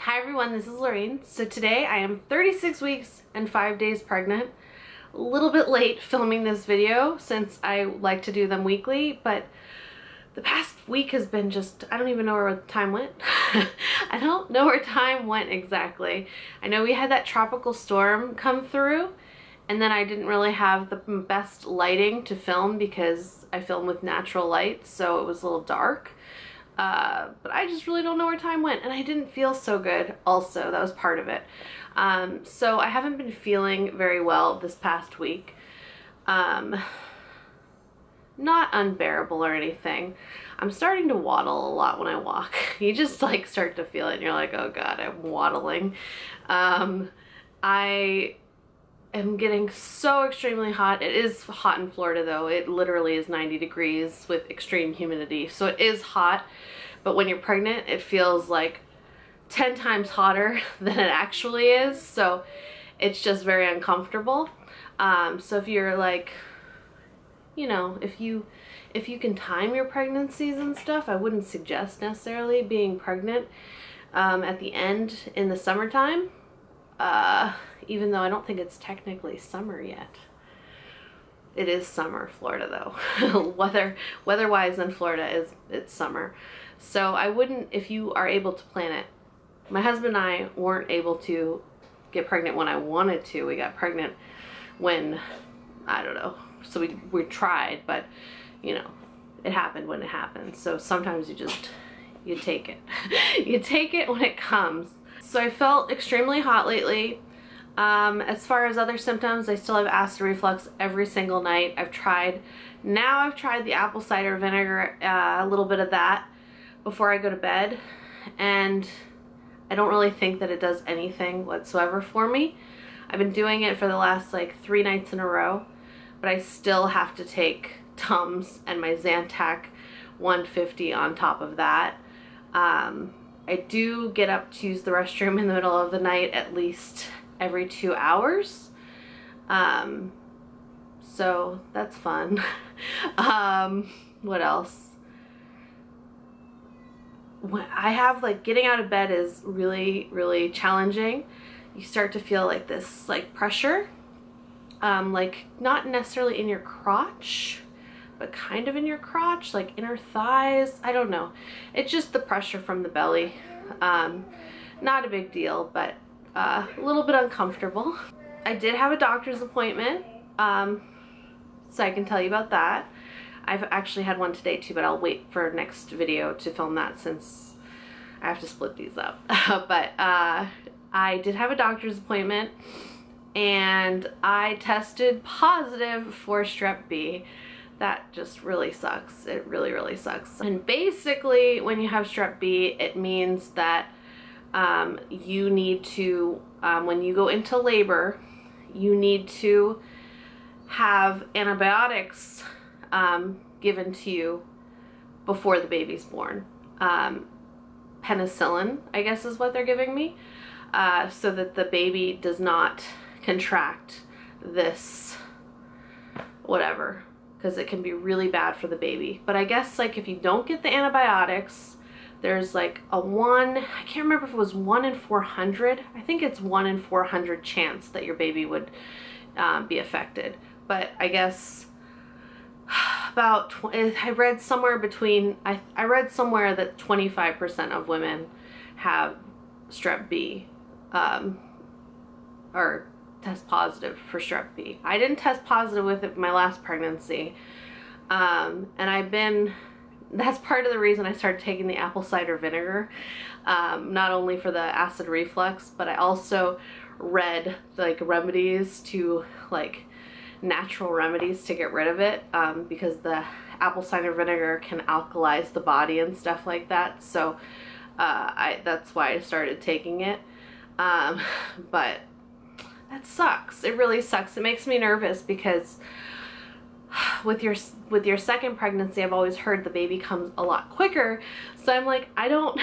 Hi everyone, this is Lorraine. So today I am 36 weeks and 5 days pregnant. A little bit late filming this video since I like to do them weekly, but the past week has been just, I don't even know where time went. I don't know where time went exactly. I know we had that tropical storm come through, and then I didn't really have the best lighting to film because I film with natural light, so it was a little dark. But I just really don't know where time went, and I didn't feel so good also. That was part of it. So I haven't been feeling very well this past week. Not unbearable or anything. I'm starting to waddle a lot when I walk. You just like start to feel it and you're like, oh god, I'm waddling. I am getting so extremely hot. It is hot in Florida though. It literally is 90 degrees with extreme humidity. So it is hot, but when you're pregnant, it feels like 10 times hotter than it actually is. So it's just very uncomfortable. So if you're like, you know, if you can time your pregnancies and stuff, I wouldn't suggest necessarily being pregnant at the end in the summertime. Even though I don't think it's technically summer yet. It is summer, Florida though. Weather-wise in Florida it's summer. So I wouldn't, if you are able to plan it. My husband and I weren't able to get pregnant when I wanted to. We got pregnant when, I don't know. So we tried, but you know, it happened when it happened. So sometimes you take it. You take it when it comes. So I felt extremely hot lately. As far as other symptoms, I still have acid reflux every single night. I've tried the apple cider vinegar, a little bit of that before I go to bed, and I don't really think that it does anything whatsoever for me. I've been doing it for the last like 3 nights in a row, but I still have to take Tums and my Zantac 150 on top of that. I do get up to use the restroom in the middle of the night at least every 2 hours. So that's fun. What else? I have like getting out of bed is really, really challenging. You start to feel like this like pressure, like not necessarily in your crotch, but kind of in your crotch, like inner thighs. I don't know. It's just the pressure from the belly. Not a big deal, but a little bit uncomfortable. I did have a doctor's appointment, so I can tell you about that. I've actually had one today too, but I'll wait for next video to film that since I have to split these up. But I did have a doctor's appointment and I tested positive for Strep B. That just really sucks. It really, really sucks. And basically when you have Strep B, it means that you need to, when you go into labor, you need to have antibiotics given to you before the baby's born. Penicillin, I guess is what they're giving me, so that the baby does not contract this whatever, because it can be really bad for the baby. But I guess like if you don't get the antibiotics, there's like a I can't remember if it was 1 in 400. I think it's 1 in 400 chance that your baby would be affected. But I guess about, I read somewhere between, I read somewhere that 25% of women have Strep B, or test positive for Strep B. I didn't test positive with it my last pregnancy, and that's part of the reason I started taking the apple cider vinegar, not only for the acid reflux, but I also read like remedies to like natural remedies to get rid of it, because the apple cider vinegar can alkalize the body and stuff like that. So that's why I started taking it. But that sucks. It really sucks. It makes me nervous because with your second pregnancy, I've always heard the baby comes a lot quicker. So I'm like, I don't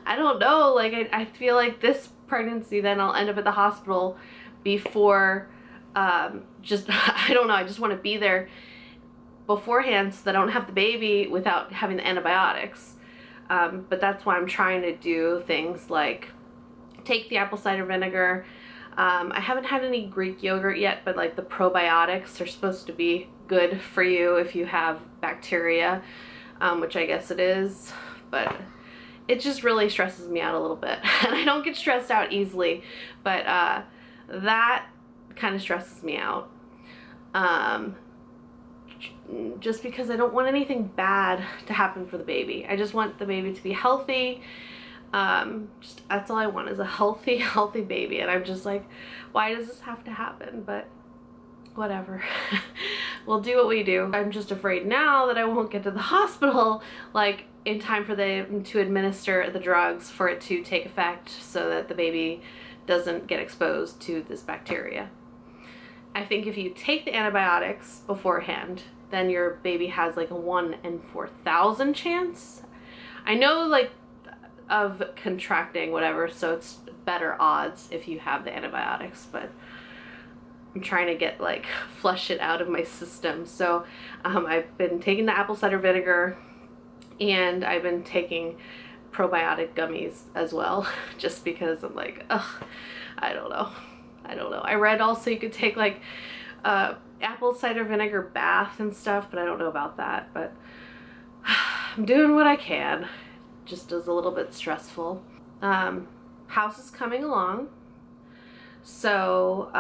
know. Like I feel like this pregnancy, then I'll end up at the hospital before. Just I don't know. I just want to be there beforehand so that I don't have the baby without having the antibiotics. But that's why I'm trying to do things like take the apple cider vinegar. I haven't had any Greek yogurt yet, but like the probiotics are supposed to be good for you if you have bacteria, which I guess it is, but it just really stresses me out a little bit. And I don't get stressed out easily, but that kind of stresses me out. Just because I don't want anything bad to happen for the baby. I just want the baby to be healthy. Just that's all I want, is a healthy baby. And I'm just like, why does this have to happen? But whatever. We'll do what we do. I'm just afraid now that I won't get to the hospital like in time for them to administer the drugs for it to take effect, so that the baby doesn't get exposed to this bacteria. I think if you take the antibiotics beforehand, then your baby has like a 1 in 4,000 chance. I know, like, of contracting whatever, so it's better odds if you have the antibiotics, but I'm trying to get, like, flush it out of my system. So I've been taking the apple cider vinegar, and I've been taking probiotic gummies as well, just because I'm like, ugh, I don't know. I read also you could take like apple cider vinegar bath and stuff, but I don't know about that. But I'm doing what I can. Just is a little bit stressful. House is coming along. So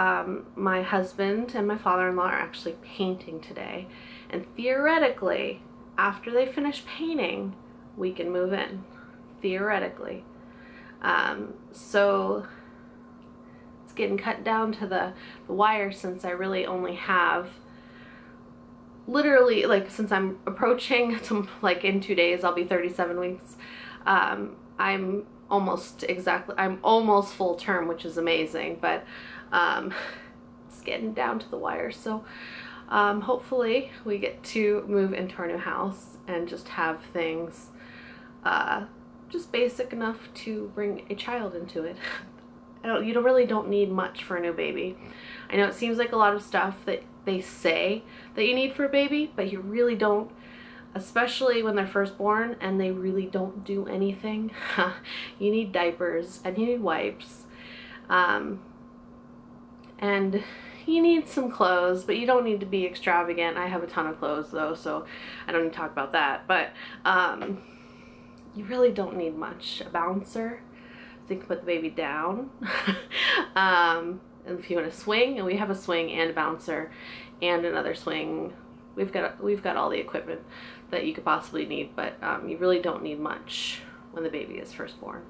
my husband and my father-in-law are actually painting today. And theoretically, after they finish painting, we can move in. Theoretically. So it's getting cut down to the wire, since I really only have, literally, like, since I'm approaching to, like, in 2 days I'll be 37 weeks. I'm almost full term, which is amazing, but it's getting down to the wire. So hopefully we get to move into our new house and just have things just basic enough to bring a child into it. You really don't need much for a new baby. I know it seems like a lot of stuff that they say that you need for a baby, but you really don't, especially when they're first born and they really don't do anything. You need diapers, and you need wipes, and you need some clothes, but you don't need to be extravagant. I have a ton of clothes though, so I don't need to talk about that, but you really don't need much. A bouncer, so you can put the baby down. And if you want to swing, and we have a swing and a bouncer and another swing, we've got all the equipment that you could possibly need, but you really don't need much when the baby is first born.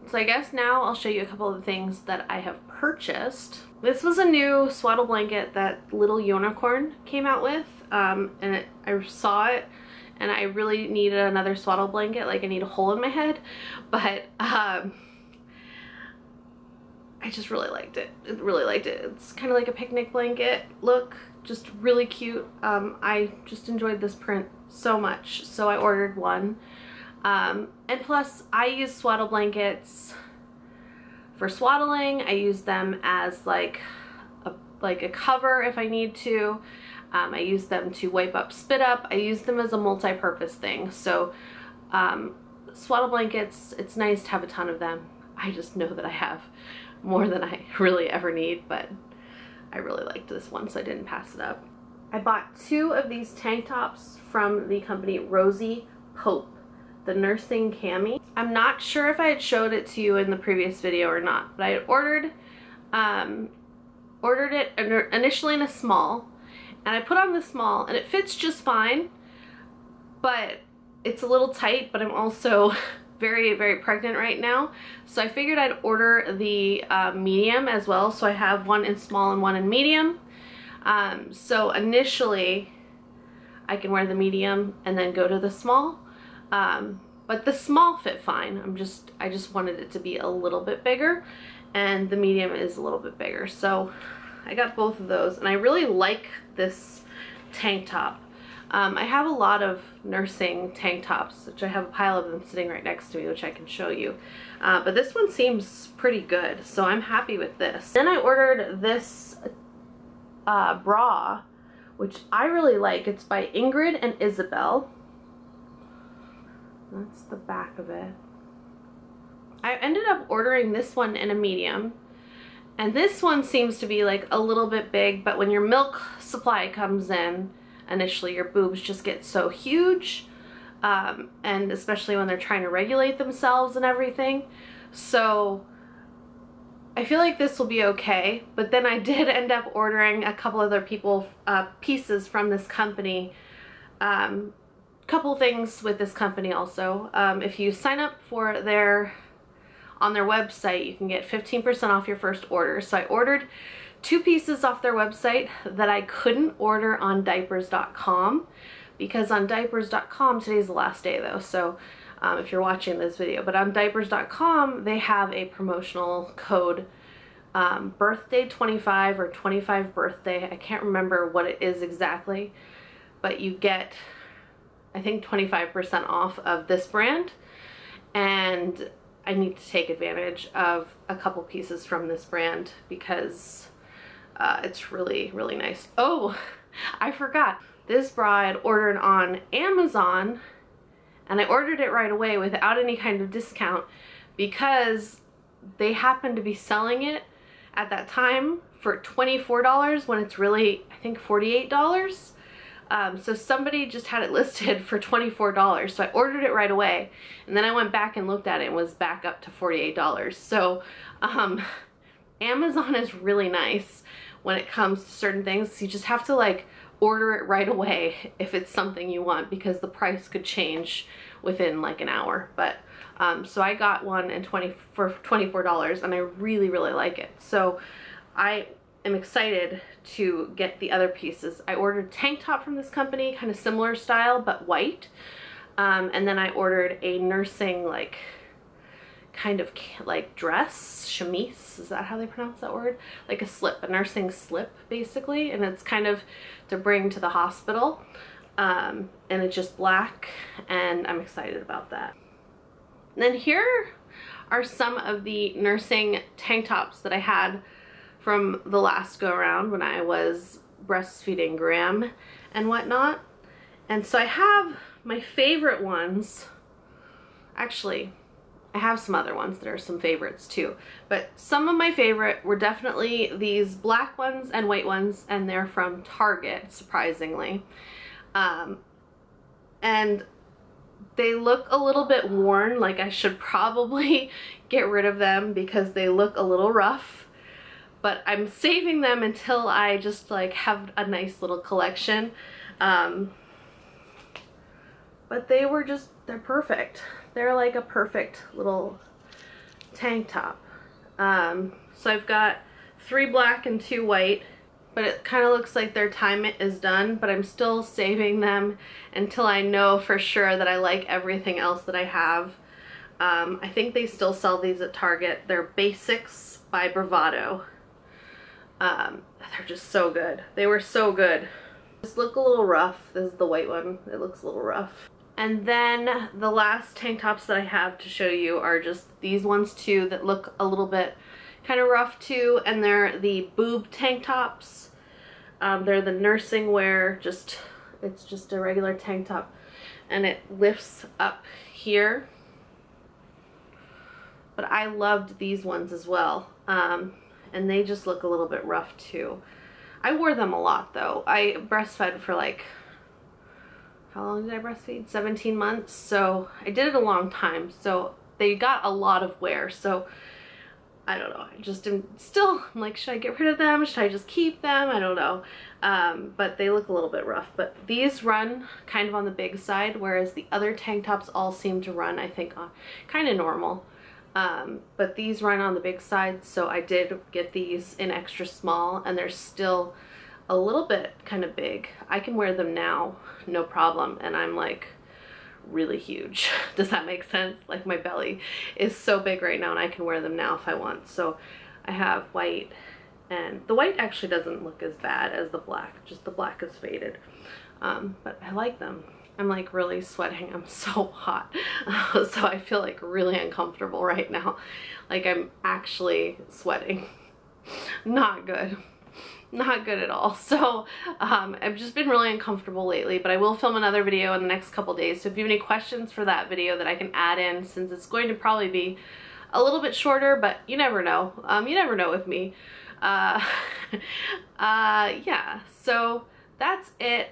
So I guess now I'll show you a couple of the things that I have purchased. This was a new swaddle blanket that Little Unicorn came out with, and I saw it and I really needed another swaddle blanket, like I need a hole in my head, but I just really liked it. It's kind of like a picnic blanket look, just really cute. I just enjoyed this print so much, so I ordered one. And plus I use swaddle blankets for swaddling. I use them as like a cover if I need to. I use them to wipe up spit up. I use them as a multi-purpose thing. So swaddle blankets, it's nice to have a ton of them. I just know that I have more than I really ever need, but I really liked this one, so I didn't pass it up. I bought 2 of these tank tops from the company Rosie Pope, the nursing cami. I'm not sure if I had showed it to you in the previous video or not, but I had ordered it initially in a small, and I put on the small and it fits just fine, but it's a little tight. But I'm also very, very pregnant right now, so I figured I'd order the medium as well, so I have one in small and one in medium. So initially I can wear the medium and then go to the small. But the small fit fine. I just wanted it to be a little bit bigger, and the medium is a little bit bigger. So I got both of those, and I really like this tank top. I have a lot of nursing tank tops, which I have a pile of them sitting right next to me, which I can show you. But this one seems pretty good, so I'm happy with this. Then I ordered this bra, which I really like. It's by Ingrid and Isabel. That's the back of it. I ended up ordering this one in a medium, and this one seems to be like a little bit big, but when your milk supply comes in, initially your boobs just get so huge, and especially when they're trying to regulate themselves and everything. So I feel like this will be okay, but then I did end up ordering a couple other pieces from this company. Couple things with this company also. If you sign up for on their website, you can get 15% off your first order. So I ordered 2 pieces off their website that I couldn't order on diapers.com, because on diapers.com, today's the last day though, so if you're watching this video, but on diapers.com they have a promotional code, birthday 25 or 25 birthday. I can't remember what it is exactly, but you get, I think, 25% off of this brand, and I need to take advantage of a couple pieces from this brand because it's really, really nice. Oh, I forgot. This bra I had ordered on Amazon, and I ordered it right away without any kind of discount because they happened to be selling it at that time for $24 when it's really, I think, $48. So somebody just had it listed for $24, so I ordered it right away, and then I went back and looked at it and was back up to $48. So Amazon is really nice when it comes to certain things. You just have to like order it right away if it's something you want, because the price could change within like an hour. But so I got one for $24, and I really, really like it. So I am excited to get the other pieces. I ordered a tank top from this company, kind of similar style but white, and then I ordered a nursing like kind of like dress, chemise, is that how they pronounce that word? Like a slip, a nursing slip basically, and it's kind of to bring to the hospital, and it's just black, and I'm excited about that. And then here are some of the nursing tank tops that I had from the last go around when I was breastfeeding Graham and whatnot. And so I have my favorite ones. Actually, I have some other ones that are some favorites too, but some of my favorite were definitely these black ones and white ones, and they're from Target, surprisingly. And they look a little bit worn, like I should probably get rid of them because they look a little rough, but I'm saving them until I just like have a nice little collection. But they're perfect. They're like a perfect little tank top. So I've got 3 black and 2 white, but it kind of looks like their time is done, but I'm still saving them until I know for sure that I like everything else that I have. I think they still sell these at Target. They're Basics by Bravado. They're just so good. They were so good. Just look a little rough. This is the white one. It looks a little rough. And then the last tank tops that I have to show you are just these ones too that look a little bit kind of rough too, and they're the boob tank tops. They're the nursing wear, it's just a regular tank top, and it lifts up here. But I loved these ones as well, and they just look a little bit rough too. I wore them a lot though. I breastfed for like, how long did I breastfeed? 17 months. So I did it a long time. So they got a lot of wear. So I don't know. I just am still, I'm like, should I get rid of them? Should I just keep them? I don't know. But they look a little bit rough. But these run kind of on the big side, whereas the other tank tops all seem to run, I think, on kind of normal. But these run on the big side. So I did get these in extra small, and they're still a little bit kind of big. I can wear them now, no problem, and I'm like really huge. Does that make sense? Like my belly is so big right now, and I can wear them now if I want. So I have white, and the white actually doesn't look as bad as the black, just the black is faded. but I like them. I'm like really sweating. I'm so hot. So I feel like really uncomfortable right now. Like I'm actually sweating. Not good. Not good at all. So I've just been really uncomfortable lately, but I will film another video in the next couple days. So if you have any questions for that video that I can add in, since it's going to probably be a little bit shorter, but you never know. You never know with me. Yeah, so that's it.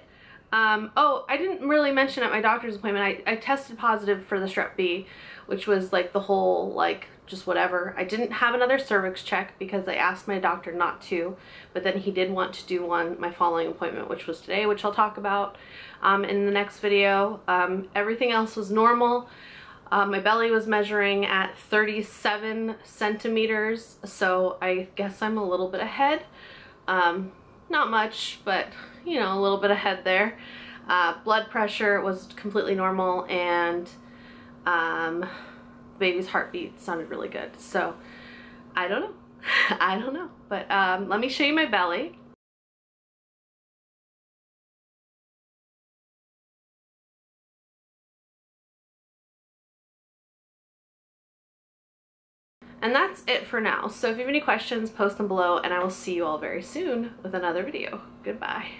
Oh, I didn't really mention at my doctor's appointment, I tested positive for the Strep B, which was like the whole, like, just whatever. I didn't have another cervix check because I asked my doctor not to, but then he did want to do one my following appointment, which was today, which I'll talk about in the next video. Everything else was normal. My belly was measuring at 37 centimeters, so I guess I'm a little bit ahead. Not much, but you know, a little bit ahead there. Blood pressure was completely normal, and the baby's heartbeat sounded really good. So I don't know. I don't know, but let me show you my belly. And that's it for now. So if you have any questions, post them below, and I will see you all very soon with another video. Goodbye.